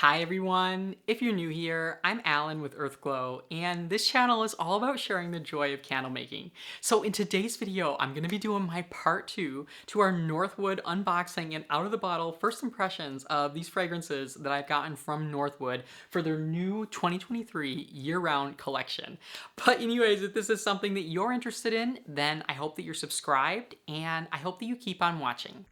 Hi everyone! If you're new here, I'm Allen with Earthglow, and this channel is all about sharing the joy of candle making. So in today's video, I'm going to be doing my part 2 to our Northwood unboxing and out of the bottle first impressions of these fragrances that I've gotten from Northwood for their new 2023 year-round collection. But anyways, if this is something that you're interested in, then I hope that you're subscribed, and I hope that you keep on watching.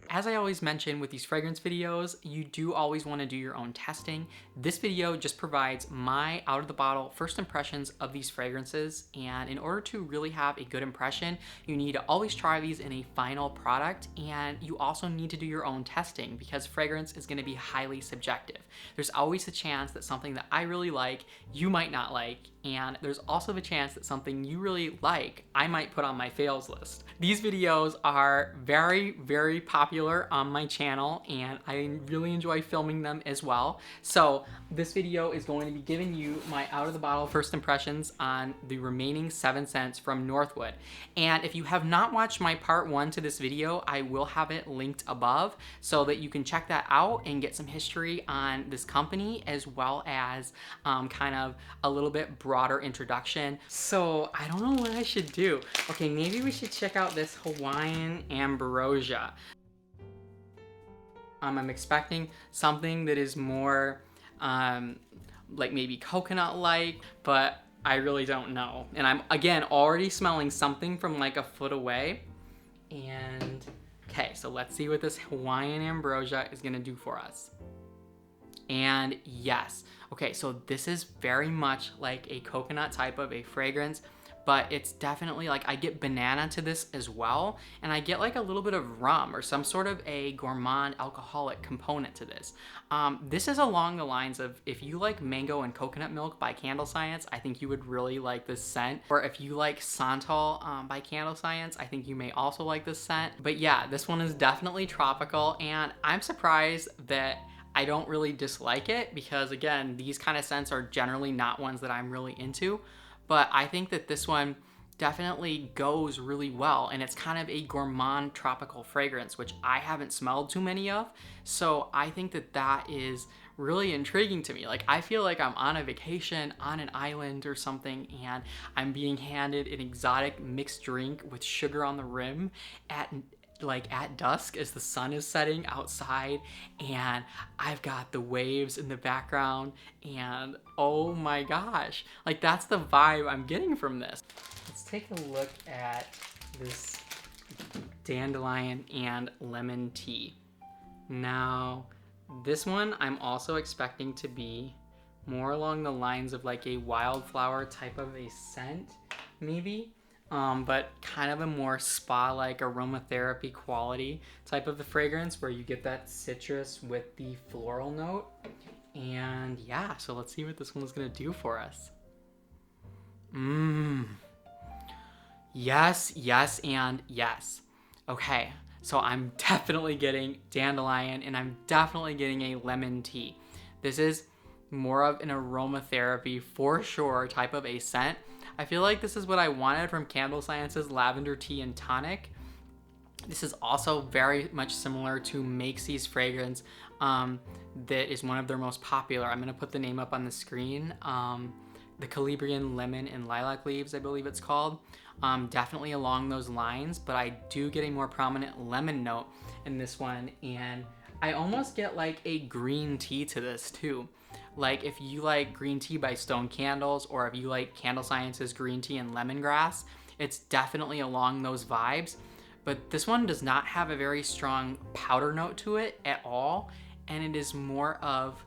As I always mention with these fragrance videos, you do always want to do your own testing. This video just provides my out of the bottle first impressions of these fragrances, and in order to really have a good impression, you need to always try these in a final product, and you also need to do your own testing because fragrance is going to be highly subjective. There's always a chance that something that I really like, you might not like, and there's also the chance that something you really like, I might put on my fails list. These videos are very popular on my channel, and I really enjoy filming them as well. So this video is going to be giving you my out of the bottle first impressions on the remaining 7 scents from Northwood. And if you have not watched my part 1 to this video, I will have it linked above so that you can check that out and get some history on this company, as well as kind of a little bit broader introduction. So I don't know what I should do. Okay, maybe we should check out this Hawaiian Ambrosia. I'm expecting something that is more like maybe coconut-like, but I really don't know. And I'm, again, already smelling something from like a foot away. And okay, so let's see what this Hawaiian Ambrosia is gonna do for us. And yes, okay, so this is very much like a coconut type of a fragrance, but it's definitely like, I get banana to this as well, and I get like a little bit of rum or some sort of a gourmand alcoholic component to this. This is along the lines of, if you like Mango and Coconut Milk by Candle Science, I think you would really like this scent. Or if you like Santal by Candle Science, I think you may also like this scent. But yeah, this one is definitely tropical, and I'm surprised that I don't really dislike it because, again, these kind of scents are generally not ones that I'm really into. But I think that this one definitely goes really well, and it's kind of a gourmand tropical fragrance, which I haven't smelled too many of. So I think that that is really intriguing to me. Like, I feel like I'm on a vacation on an island or something, and I'm being handed an exotic mixed drink with sugar on the rim at dusk as the sun is setting outside, and I've got the waves in the background, and oh my gosh, like that's the vibe I'm getting from this. Let's take a look at this Dandelion and Lemon Tea. Now, this one I'm also expecting to be more along the lines of like a wildflower type of a scent, maybe. But kind of a more spa-like aromatherapy quality type of the fragrance, where you get that citrus with the floral note. And yeah, so let's see what this one is gonna do for us. Yes, and yes. Okay, so I'm definitely getting dandelion, and I'm definitely getting a lemon tea. This is more of an aromatherapy for sure type of a scent. I feel like this is what I wanted from Candle Science's Lavender Tea and Tonic. This is also very much similar to Makesie's fragrance that is one of their most popular. I'm going to put the name up on the screen. The Calabrian Lemon and Lilac Leaves, I believe it's called. Definitely along those lines, but I do get a more prominent lemon note in this one, and I almost get like a green tea to this too. Like, if you like green tea by Stone Candles, or if you like Candle Science's green tea and lemongrass, it's definitely along those vibes. But this one does not have a very strong powder note to it at all, and it is more of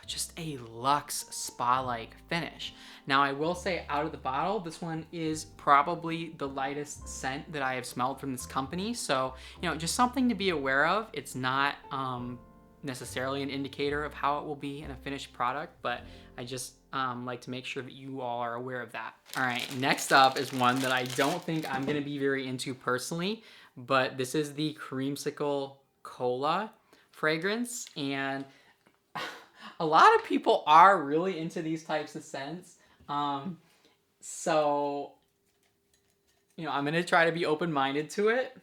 just a luxe spa-like finish. Now, I will say, out of the bottle, this one is probably the lightest scent that I have smelled from this company. So, you know, just something to be aware of. It's not necessarily an indicator of how it will be in a finished product, but I just like to make sure that you all are aware of that. All right, next up is one that I don't think I'm gonna be very into personally, but this is the Creamsicle Cola fragrance, and a lot of people are really into these types of scents. So You know, I'm gonna try to be open-minded to it,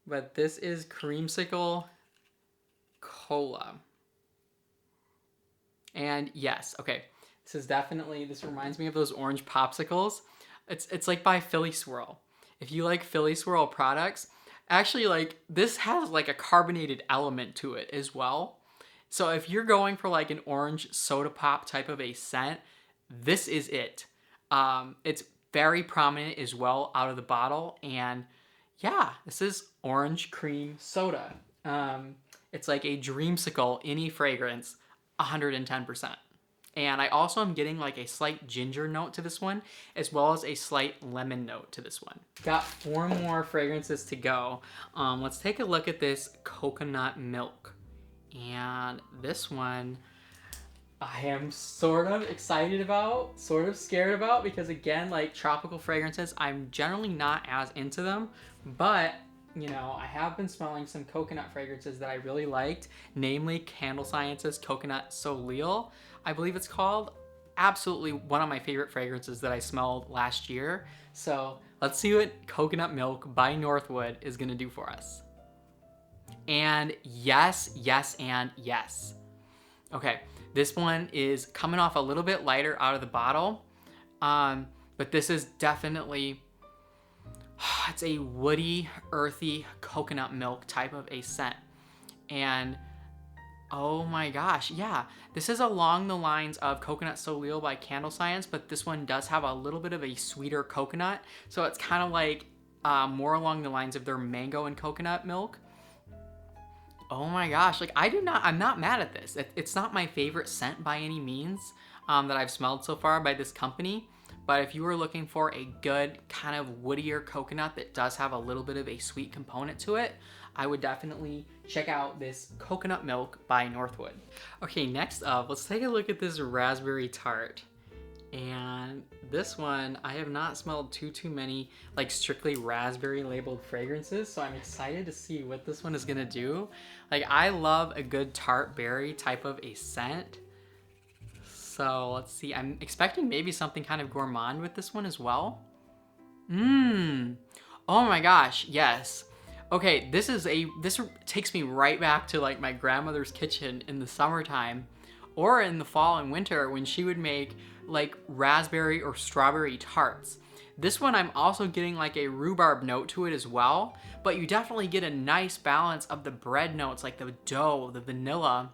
but this is Creamsicle Cola. And yes, okay, this reminds me of those orange popsicles. It's like by Philly Swirl. If you like Philly Swirl products, actually like this has like a carbonated element to it as well. So if you're going for like an orange soda pop type of a scent, this is it. It's very prominent as well out of the bottle, and yeah, this is orange cream soda. It's like a dreamsicle, any fragrance, 110%. And I also am getting like a slight ginger note to this one, as well as a slight lemon note to this one. Got 4 more fragrances to go. Let's take a look at this coconut milk. And this one, I am sort of excited about, sort of scared about, because again, like tropical fragrances, I'm generally not as into them, but you know, I have been smelling some coconut fragrances that I really liked, namely Candle Science's Coconut Soleil, I believe it's called. Absolutely one of my favorite fragrances that I smelled last year. So let's see what Coconut Milk by NorthWood is gonna do for us. And yes, yes, and yes. Okay, this one is coming off a little bit lighter out of the bottle, but this is definitely, it's a woody, earthy coconut milk type of a scent. And oh my gosh, yeah, this is along the lines of Coconut Soleil by Candle Science, but this one does have a little bit of a sweeter coconut. So it's kind of like more along the lines of their mango and coconut milk. Oh my gosh, like I'm not mad at this. It's not my favorite scent by any means that I've smelled so far by this company. But if you were looking for a good kind of woodier coconut that does have a little bit of a sweet component to it, I would definitely check out this Coconut Milk by NorthWood. Okay, next up, let's take a look at this Raspberry Tart. And this one, I have not smelled too many like strictly raspberry labeled fragrances, so I'm excited to see what this one is gonna do. Like, I love a good tart berry type of a scent. So let's see, I'm expecting maybe something kind of gourmand with this one as well. Oh my gosh, yes. Okay, this takes me right back to like my grandmother's kitchen in the summertime or in the fall and winter when she would make like raspberry or strawberry tarts. This one I'm also getting like a rhubarb note to it as well, but you definitely get a nice balance of the bread notes, like the dough, the vanilla,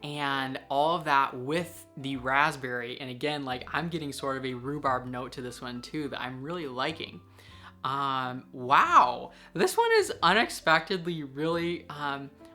and all of that with the raspberry. And again, like I'm getting sort of a rhubarb note to this one too that I'm really liking. Wow, this one is unexpectedly really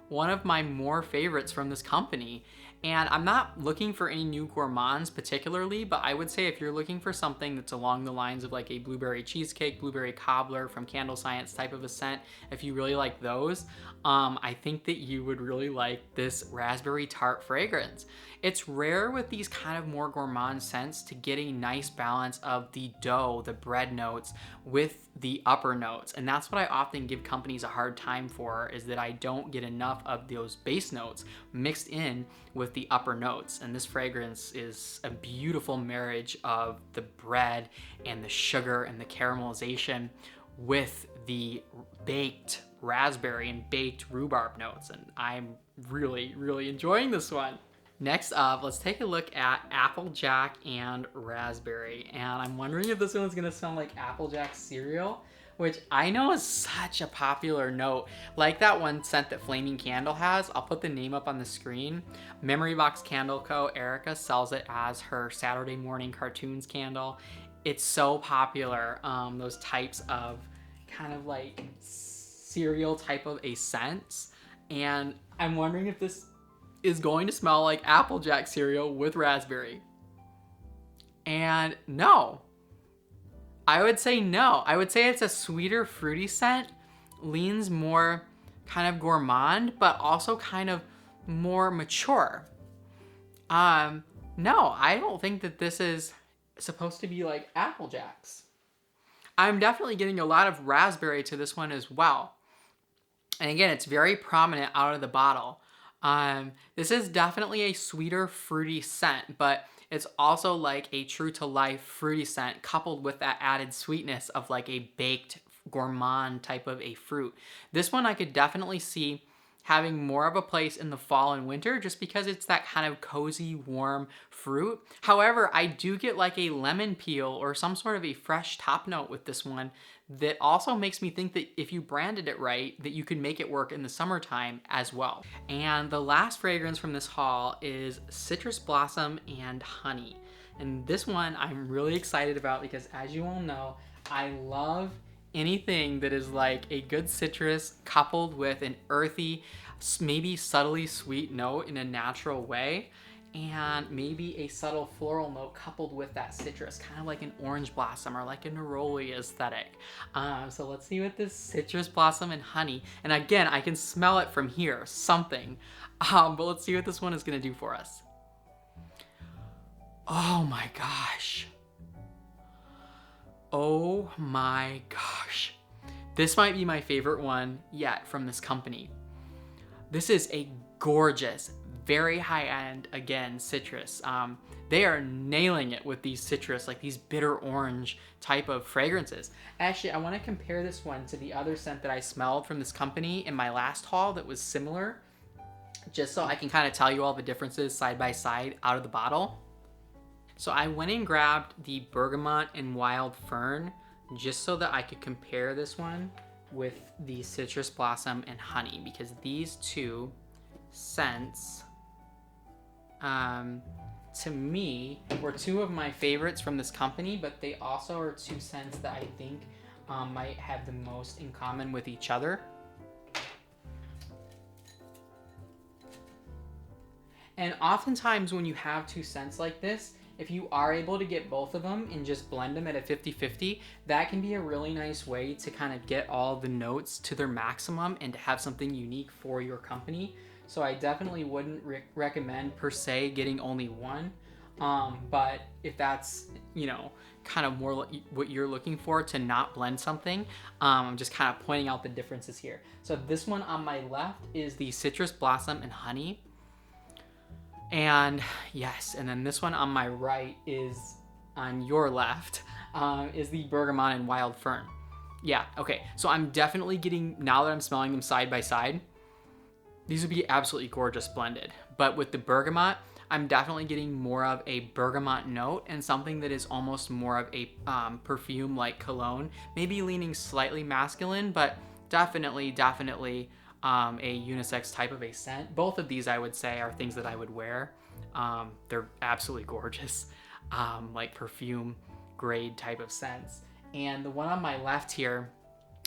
one of my more favorites from this company. And I'm not looking for any new gourmands particularly, but I would say if you're looking for something that's along the lines of like a blueberry cheesecake, blueberry cobbler from Candle Science type of a scent, if you really like those, I think that you would really like this raspberry tart fragrance. It's rare with these kind of more gourmand scents to get a nice balance of the dough, the bread notes, with the upper notes. And that's what I often give companies a hard time for, is that I don't get enough of those base notes mixed in with the upper notes. And this fragrance is a beautiful marriage of the bread and the sugar and the caramelization with the baked raspberry and baked rhubarb notes. And I'm really, really enjoying this one. Next up, let's take a look at Applejack and Raspberry. And I'm wondering if this one's gonna sound like Applejack cereal, which I know is such a popular note. Like that one scent that Flaming Candle has, I'll put the name up on the screen. Memory Box Candle Co. Erica sells it as her Saturday morning cartoons candle. It's so popular, those types of kind of like cereal type of a scents. And I'm wondering if this is going to smell like Applejack cereal with raspberry. And no. I would say no. I would say it's a sweeter, fruity scent, leans more kind of gourmand, but also kind of more mature. No, I don't think that this is supposed to be like Applejack's. I'm definitely getting a lot of raspberry to this one as well. And again, it's very prominent out of the bottle. This is definitely a sweeter, fruity scent, but it's also like a true to life fruity scent coupled with that added sweetness of like a baked gourmand type of a fruit. This one I could definitely see having more of a place in the fall and winter just because it's that kind of cozy, warm fruit. However, I do get like a lemon peel or some sort of a fresh top note with this one that also makes me think that if you branded it right, that you could make it work in the summertime as well. And the last fragrance from this haul is Citrus Blossom and Honey. And this one I'm really excited about because, as you all know, I love anything that is like a good citrus coupled with an earthy, maybe subtly sweet note in a natural way, and maybe a subtle floral note coupled with that citrus, kind of like an orange blossom or like a neroli aesthetic. So let's see what this Citrus Blossom and Honey, and again, I can smell it from here, something. But let's see what this one is gonna do for us. Oh my gosh. Oh my gosh. This might be my favorite one yet from this company. This is a gorgeous, very high-end, again, citrus. They are nailing it with these citrus, like these bitter orange type of fragrances. Actually, I want to compare this one to the other scent that I smelled from this company in my last haul that was similar, just so I can kind of tell you all the differences side by side out of the bottle. So I went and grabbed the Bergamot and Wild Fern just so that I could compare this one with the Citrus Blossom and Honey, because these two scents, to me, were two of my favorites from this company, but they also are two scents that I think might have the most in common with each other. And oftentimes when you have two scents like this, if you are able to get both of them and just blend them at a 50-50, that can be a really nice way to kind of get all the notes to their maximum and to have something unique for your company. So I definitely wouldn't recommend per se getting only one. But if that's, you know, kind of more what you're looking for to not blend something, I'm just kind of pointing out the differences here. So this one on my left is the Citrus Blossom and Honey. And yes, and then this one on my right is, on your left, is the Bergamot and Wild Fern. Yeah, okay, so I'm definitely getting, now that I'm smelling them side by side, these would be absolutely gorgeous blended. But with the Bergamot, I'm definitely getting more of a bergamot note and something that is almost more of a perfume like cologne, maybe leaning slightly masculine, but definitely a unisex type of a scent. Both of these I would say are things that I would wear. They're absolutely gorgeous, like perfume grade type of scents. And the one on my left here,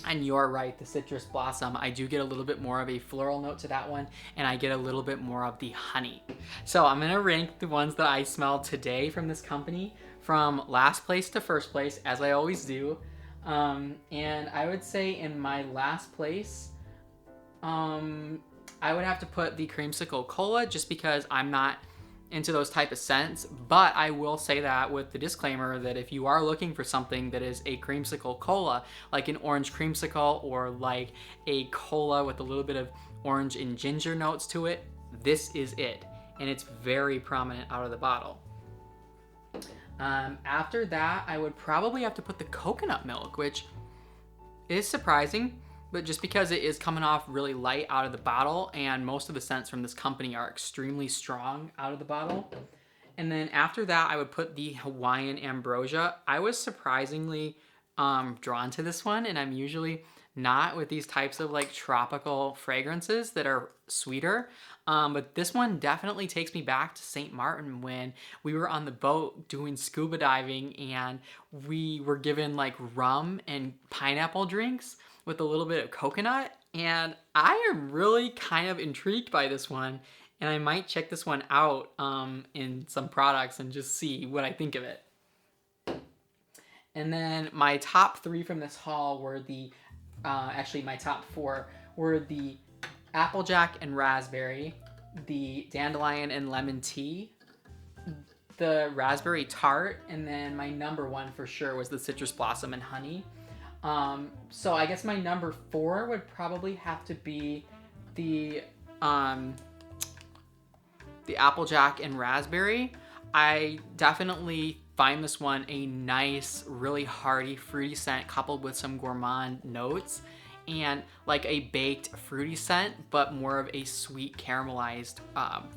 and you're right, the Citrus Blossom, I do get a little bit more of a floral note to that one, and I get a little bit more of the honey. So I'm gonna rank the ones that I smelled today from this company from last place to first place, as I always do. And I would say in my last place, I would have to put the Creamsicle Cola just because I'm not into those type of scents, but I will say that with the disclaimer that if you are looking for something that is a Creamsicle Cola, like an orange creamsicle or like a cola with a little bit of orange and ginger notes to it, this is it, and it's very prominent out of the bottle. After that, I would probably have to put the coconut milk, which is surprising, but just because it is coming off really light out of the bottle, and most of the scents from this company are extremely strong out of the bottle. And then after that, I would put the Hawaiian Ambrosia. I was surprisingly drawn to this one, and I'm usually not with these types of like tropical fragrances that are sweeter. But this one definitely takes me back to St. Martin when we were on the boat doing scuba diving and we were given like rum and pineapple drinks with a little bit of coconut, and I am really kind of intrigued by this one, and I might check this one out in some products and just see what I think of it. And then my top three from this haul were the, actually my top four were the Applejack and Raspberry, the Dandelion and Lemon Tea, the Raspberry Tart, and then my number one for sure was the Citrus Blossom and Honey. So I guess my number four would probably have to be the Applejack and Raspberry. I definitely find this one a nice, really hearty, fruity scent coupled with some gourmand notes and like a baked fruity scent, but more of a sweet caramelized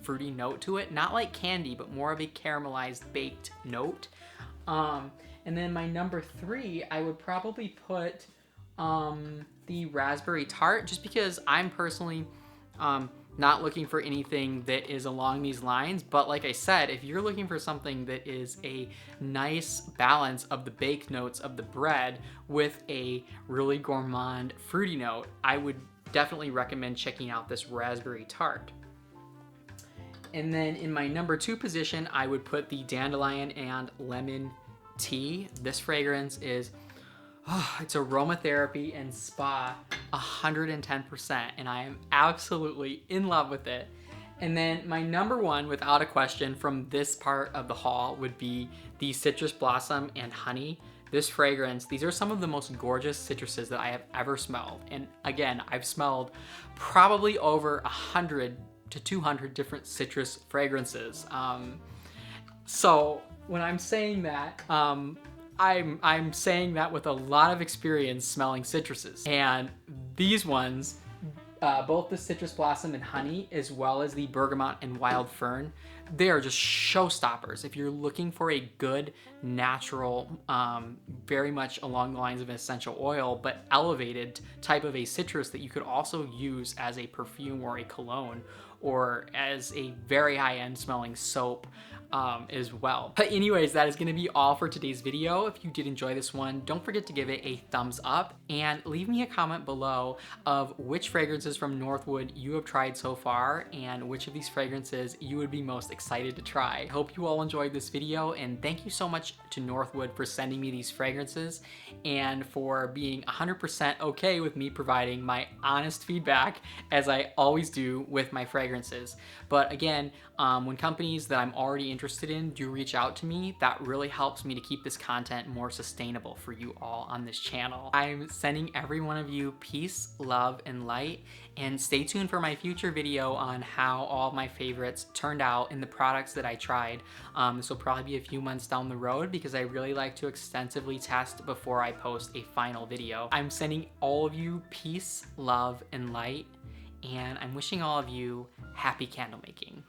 fruity note to it. Not like candy, but more of a caramelized baked note. And then my number 3, I would probably put the raspberry tart, just because I'm personally not looking for anything that is along these lines. But like I said, if you're looking for something that is a nice balance of the baked notes of the bread with a really gourmand fruity note, I would definitely recommend checking out this raspberry tart. And then in my number 2 position, I would put the Dandelion and Lemon Tea. This fragrance is, it's aromatherapy and spa 110%, and I am absolutely in love with it. And then my number 1, without a question, from this part of the haul would be the Citrus Blossom and Honey. This fragrance, these are some of the most gorgeous citruses that I have ever smelled. And again, I've smelled probably over 100 to 200 different citrus fragrances. So when I'm saying that, I'm saying that with a lot of experience smelling citruses. And these ones, both the Citrus Blossom and Honey, as well as the Bergamot and Wild Fern, they are just showstoppers. If you're looking for a good, natural, very much along the lines of an essential oil, but elevated type of a citrus that you could also use as a perfume or a cologne, or as a very high-end smelling soap, as well. But anyways, that is gonna be all for today's video. If you did enjoy this one, don't forget to give it a thumbs up and leave me a comment below of which fragrances from NorthWood you have tried so far and which of these fragrances you would be most excited to try. I hope you all enjoyed this video, and thank you so much to NorthWood for sending me these fragrances and for being 100% okay with me providing my honest feedback, as I always do with my fragrances. But again, when companies that I'm already interested in do reach out to me, that really helps me to keep this content more sustainable for you all on this channel. I'm sending every one of you peace, love, and light, and stay tuned for my future video on how all of my favorites turned out in the products that I tried. This will probably be a few months down the road because I really like to extensively test before I post a final video. I'm sending all of you peace, love, and light, and I'm wishing all of you happy candle making.